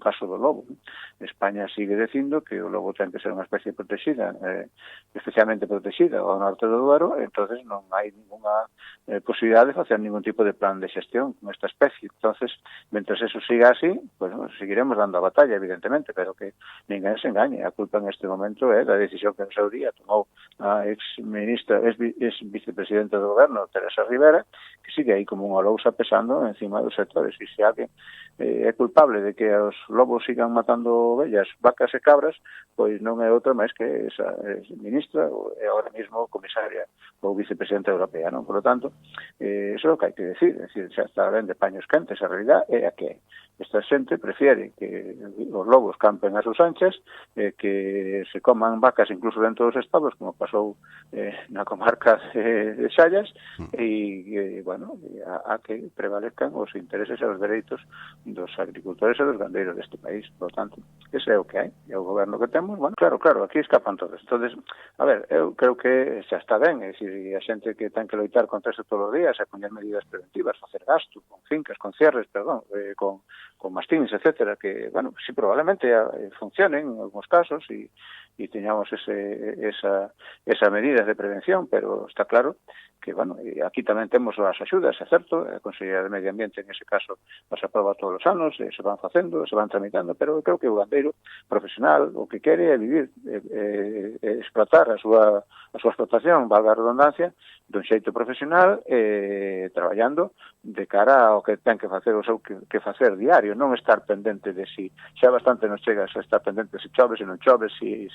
caso do lobo. España sigue dicindo que o lobo ten que ser unha especie protegida, especialmente protegida ao norte do Duero, entonces non hai ninguna posibilidade de facer ningún tipo de plan de xestión con esta especie. Entonces, mentre eso siga así, pues bueno, seguiremos dando a batalla, evidentemente, pero que ninguén se engañe. A culpa en este momento é da decisión que no seu día tomou a ex-ministra, ex-vicepresidenta do goberno, Teresa Rivera, que sigue aí como unha lousa pesando encima dos sectores. E se alguén é culpable de que os lobos sigan matando ovellas, vacas e cabras, pois non é outra máis que esa ministra, e agora mesmo comisaria ou vicepresidenta europea, non? Por lo tanto, eso é o que hai que decir, xa está ben de paños quentes, a realidad é a que esta xente prefiere que os lobos campen as súas anchas, que se coman vacas incluso dentro dos estados, como pasou na comarca de Xallas, e, bueno, a que prevalezcan os intereses e os dereitos dos agricultores e dos gandeiros deste país. Por lo tanto, ese é o que hai, é o goberno que temos. Bueno, claro, aquí escapan todos. Entonces, a ver, eu creo que xa está ben, é dicir, a xente que ten que loitar contra isto todos os días, a poñer medidas preventivas, facer gasto, con fincas, con cierres, perdón, con mastins, etcétera, que, bueno, sí, probablemente funcionen en algunos casos e teñamos esa medida de prevención, pero está claro que, bueno, aquí tamén temos as axudas, é certo, a Consellería de Medio Ambiente en ese caso as aproba todos os anos, se van facendo, se van tramitando, pero eu creo que o gandeiro profesional o que quere é vivir, explotar a súa explotación, valga a redundancia, dun xeito profesional, traballando de cara ao que ten que facer o seu que facer diario, non estar pendente de si xa bastante nos chega a estar pendente se chove, se non chove, si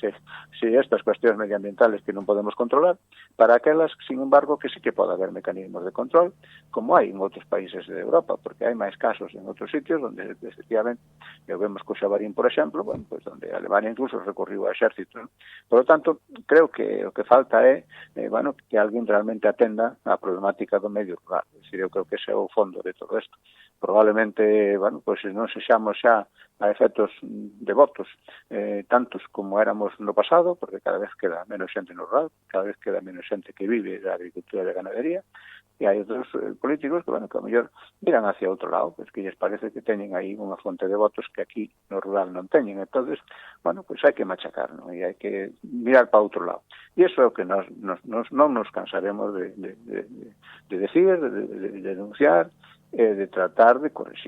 estas cuestións medioambientales que non podemos controlar, para aquelas, sin embargo, que sí que pode haber mecanismos de control, como hai en outros países de Europa, porque hai máis casos en outros sitios onde, efectivamente, vemos co Xabarín, por exemplo, bueno, pues onde Alemania incluso recorriu ao exército, ¿no? Por lo tanto, creo que o que falta é, bueno, que alguén realmente atenda a problemática do medio rural. É dicir, eu creo que ese é o fondo de todo isto. Probablemente, bueno, pues non sexamos xa a efectos devotos tantos como éramos no pasado, porque cada vez queda menos xente no rural, cada vez queda menos xente que vive da agricultura e da ganadería, e hai outros políticos que, bueno, que a mellor miran hacia outro lado, pues que lles parece que teñen aí unha fonte de votos que aquí no rural non teñen. Entonces, bueno, pues hai que machacar, ¿no? E hai que mirar para outro lado. E iso é o que non nos cansaremos de decir, de denunciar, de tratar de corregir.